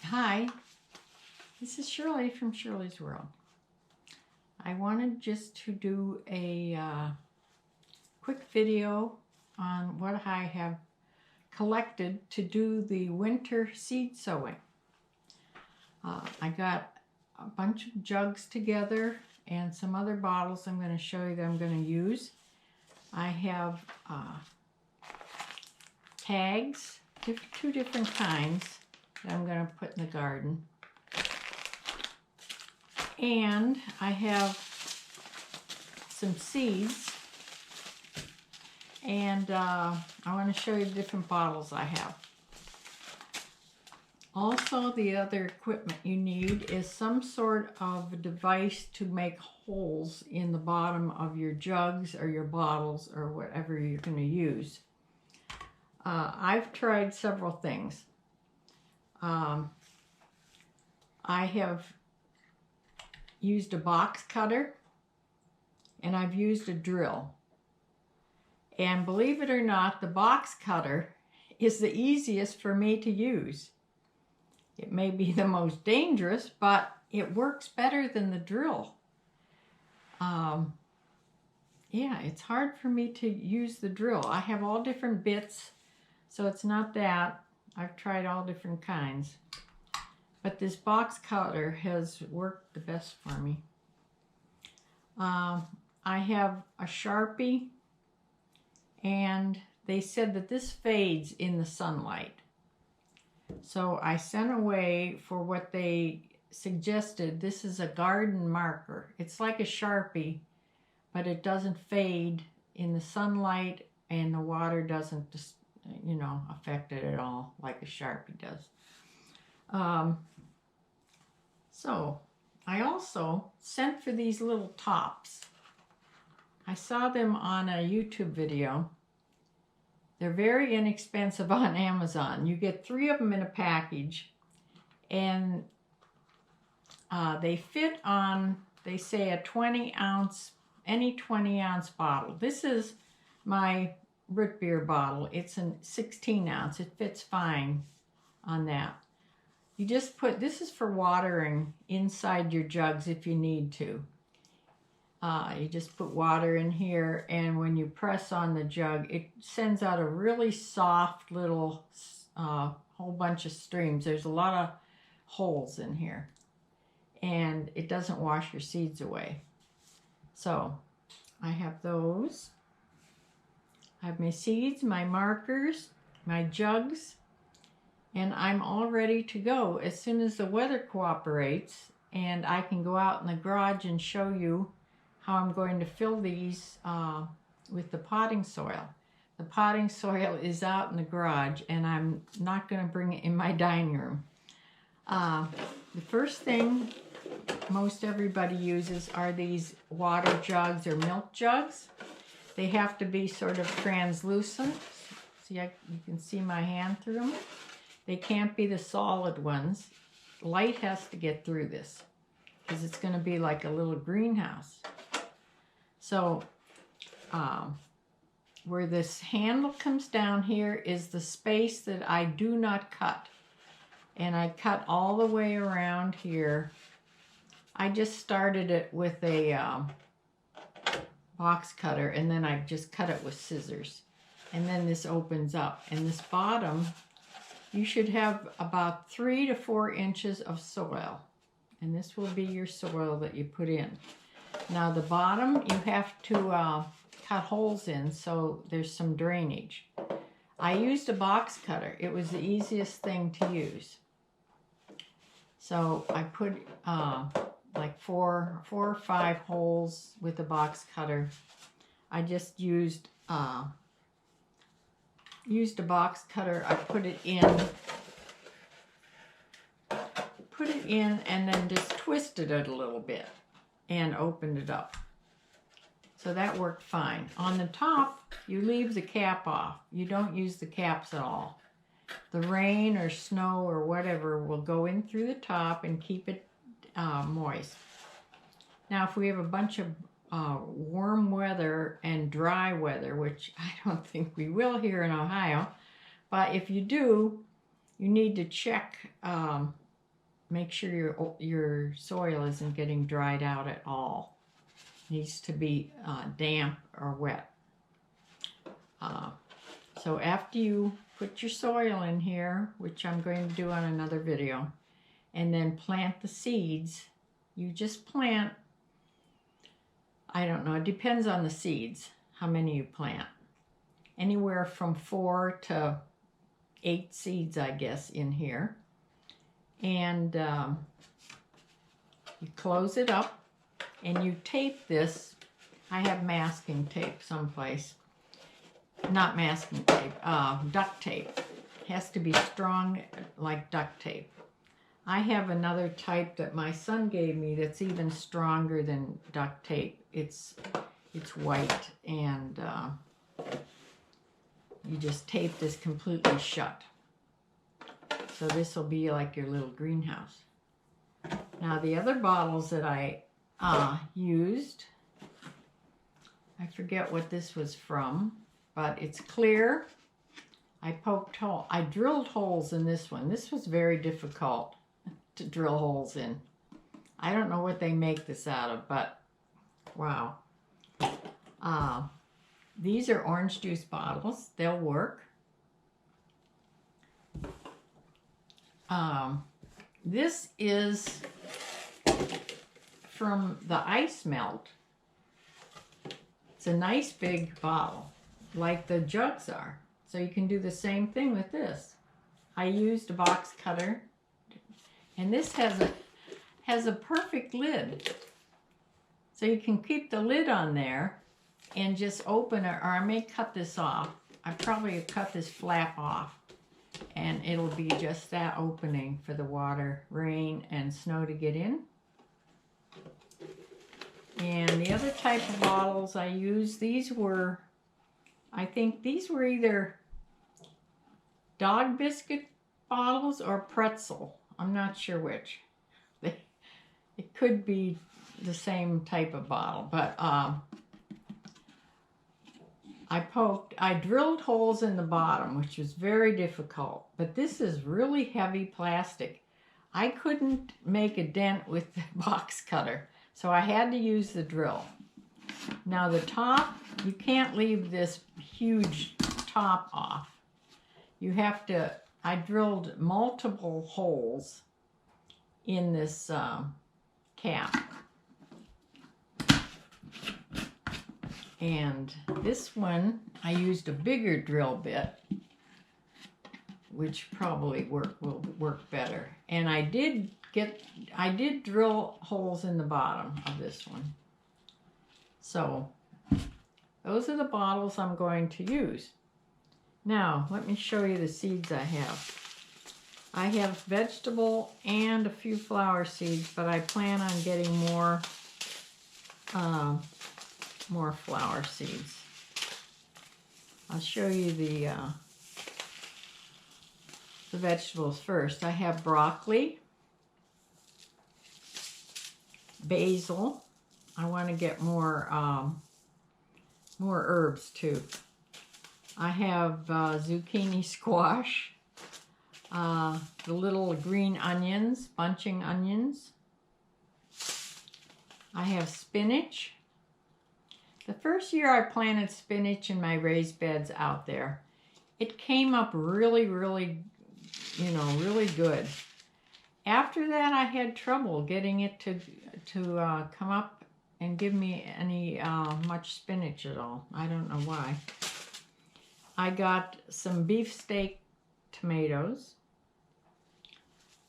Hi, this is Shirley from Shirley's World. I wanted just to do a quick video on what I have collected to do the winter seed sowing. I got a bunch of jugs together and some other bottles I'm going to show you that I'm going to use. I have tags, two different kinds that I'm going to put in the garden. And I have some seeds, and I want to show you the different bottles I have. Also, the other equipment you need is some sort of a device to make holes in the bottom of your jugs or your bottles or whatever you're going to use. I've tried several things. I have used a box cutter, and I've used a drill. And believe it or not, the box cutter is the easiest for me to use. It may be the most dangerous, but it works better than the drill. Yeah, it's hard for me to use the drill. I have all different bits, so it's not that. I've tried all different kinds. But this box cutter has worked the best for me. I have a Sharpie, and they said that this fades in the sunlight. So I sent away for what they suggested. This is a garden marker. It's like a Sharpie, but it doesn't fade in the sunlight, and the water doesn't just, affect it at all like a Sharpie does. So I also sent for these little tops. I saw them on a YouTube video. They're very inexpensive on Amazon. You get 3 of them in a package, and they fit on, they say, a 20-ounce, any 20-ounce bottle. This is my root beer bottle. It's a 16-ounce. It fits fine on that. You just put, this is for watering inside your jugs if you need to. You just put water in here, and when you press on the jug, it sends out a really soft little whole bunch of streams. There's a lot of holes in here, and it doesn't wash your seeds away. So I have those. I have my seeds, my markers, my jugs, and I'm all ready to go as soon as the weather cooperates and I can go out in the garage and show you how I'm going to fill these with the potting soil. The potting soil is out in the garage, and I'm not going to bring it in my dining room. The first thing most everybody uses are these water jugs or milk jugs. They have to be sort of translucent. See, you can see my hand through them. They can't be the solid ones. Light has to get through this because it's going to be like a little greenhouse. So where this handle comes down here is the space that I do not cut. And I cut all the way around here. I just started it with a box cutter, and then I just cut it with scissors. And then this opens up. And this bottom, you should have about 3 to 4 inches of soil. And this will be your soil that you put in. Now the bottom, you have to cut holes in so there's some drainage. I used a box cutter. It was the easiest thing to use. So I put like four or five holes with a box cutter. I just used a box cutter. I put it in, and then just twisted it a little bit and opened it up. So that worked fine. On the top, you leave the cap off. You don't use the caps at all. The rain or snow or whatever will go in through the top and keep it moist. Now, if we have a bunch of warm weather and dry weather, which I don't think we will here in Ohio, But if you do, you need to check, make sure your soil isn't getting dried out at all. It needs to be damp or wet. So after you put your soil in here, which I'm going to do on another video, and then plant the seeds, you just plant, I don't know, it depends on the seeds, how many you plant. Anywhere from 4 to 8 seeds, I guess, in here. And you close it up and you tape this. I have masking tape someplace. Not masking tape, duct tape. It has to be strong like duct tape. I have another type that my son gave me that's even stronger than duct tape. It's white, and you just tape this completely shut. So this will be like your little greenhouse. Now the other bottles that I used, I forget what this was from, but it's clear. I drilled holes in this one. This was very difficult to drill holes in. I don't know what they make this out of, but wow. These are orange juice bottles. They'll work. This is from the ice melt. It's a nice big bottle, like the jugs are. So you can do the same thing with this. I used a box cutter, and this has a perfect lid. So you can keep the lid on there and just open it, or I may cut this off. I probably cut this flap off, and it'll be just that opening for the water, rain, and snow to get in. And the other type of bottles I used, these were, I think these were either dog biscuit bottles or pretzel. I'm not sure which. It could be the same type of bottle, but I drilled holes in the bottom, which was very difficult, but this is really heavy plastic. I couldn't make a dent with the box cutter, so I had to use the drill. Now the top, you can't leave this huge top off. You have to, I drilled multiple holes in this cap. And this one, I used a bigger drill bit, which probably will work better. And I did drill holes in the bottom of this one. So those are the bottles I'm going to use. Now, let me show you the seeds I have. I have vegetable and a few flower seeds, but I plan on getting more flower seeds. I'll show you the vegetables first. I have broccoli, basil. I want to get more herbs too. I have zucchini squash, the little green onions, bunching onions. I have spinach. The first year I planted spinach in my raised beds out there, it came up really, really, really good. After that, I had trouble getting it to come up and give me any much spinach at all. I don't know why. I got some beefsteak tomatoes.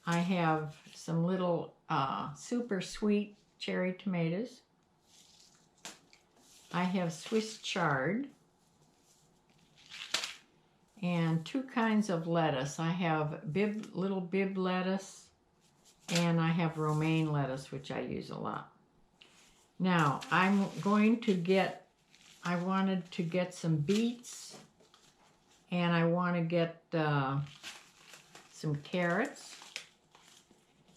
I have some little super sweet cherry tomatoes. I have Swiss chard and 2 kinds of lettuce. I have little bib lettuce, and I have romaine lettuce, which I use a lot. Now, I'm going to I wanted to get some beets, and I want to get some carrots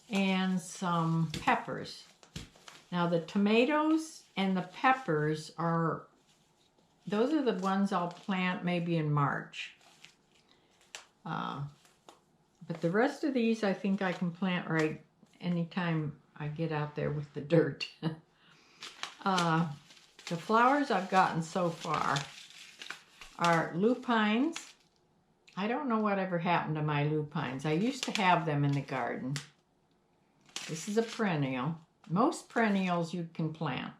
and some peppers. Now, the tomatoes and the peppers those are the ones I'll plant maybe in March. But the rest of these I think I can plant right anytime I get out there with the dirt. The flowers I've gotten so far are lupines. I don't know whatever happened to my lupines. I used to have them in the garden. This is a perennial. Most perennials you can plant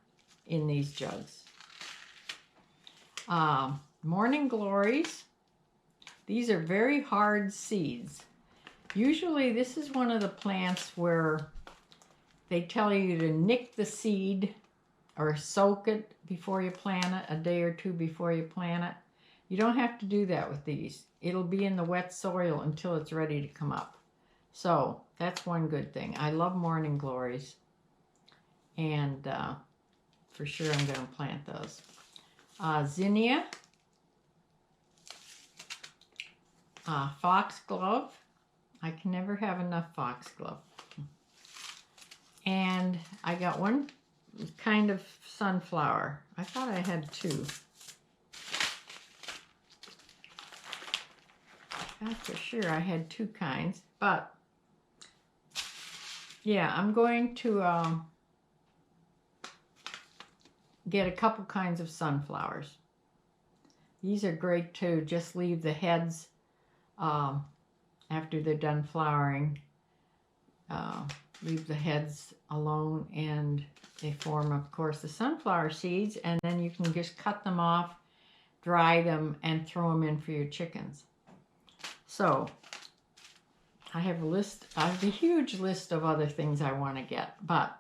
in these jugs. Morning glories. These are very hard seeds. Usually this is one of the plants where they tell you to nick the seed or soak it before you plant it, a day or two before you plant it. You don't have to do that with these. It'll be in the wet soil until it's ready to come up. So that's one good thing. I love morning glories. And for sure I'm going to plant those. Zinnia. Foxglove. I can never have enough foxglove. And I got one kind of sunflower. I thought I had two. Not for sure I had two kinds, but yeah, I'm going to get a couple kinds of sunflowers. These are great to just leave the heads after they're done flowering. Leave the heads alone, and they form, of course, the sunflower seeds, and then you can just cut them off, dry them, and throw them in for your chickens. So I have a huge list of other things I want to get, but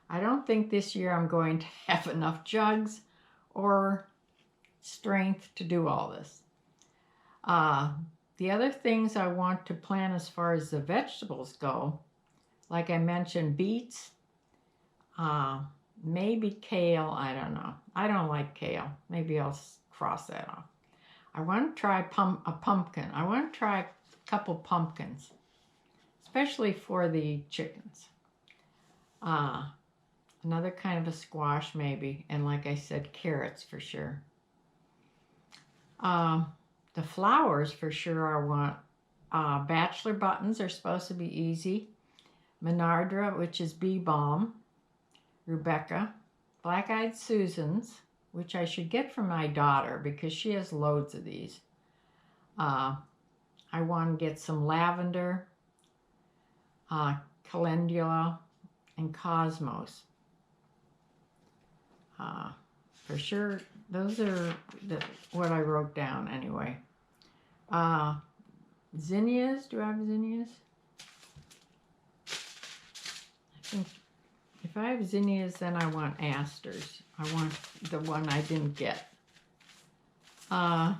I don't think this year I'm going to have enough jugs or strength to do all this. The other things I want to plant as far as the vegetables go, like I mentioned, beets, maybe kale, I don't know. I don't like kale. Maybe I'll cross that off. I want to try a pumpkin. I want to try a couple pumpkins, especially for the chickens. Another kind of a squash maybe, and like I said, carrots for sure. The flowers for sure I want. Bachelor buttons are supposed to be easy. Monardra, which is bee balm. Rebecca. Black-eyed Susans, which I should get from my daughter because she has loads of these. I want to get some lavender, calendula, and cosmos. For sure, those are what I wrote down anyway. Zinnias, do I have zinnias? I think if I have zinnias, then I want asters. I want the one I didn't get. I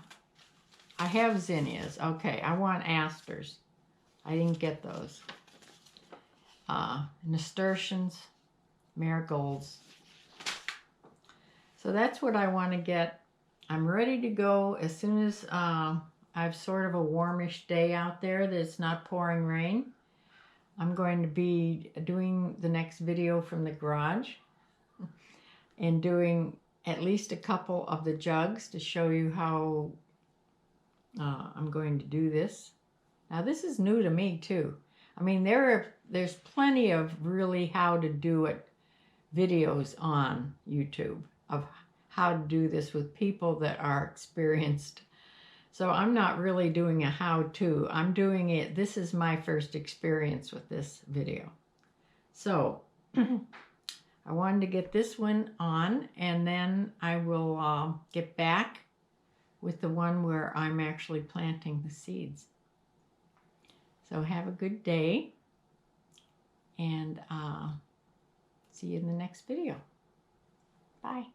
have zinnias. Okay, I want asters. I didn't get those. Nasturtiums, marigolds. So that's what I want to get. I'm ready to go as soon as I have sort of a warmish day out there that's not pouring rain. I'm going to be doing the next video from the garage and doing at least a couple of the jugs to show you how I'm going to do this. Now this is new to me too. I mean, there's plenty of really how to do it videos on YouTube of how to do this with people that are experienced. So I'm not really doing a how-to. I'm doing it. This is my first experience with this video. So I wanted to get this one on, and then I will get back with the one where I'm actually planting the seeds. So have a good day, and see you in the next video. Bye.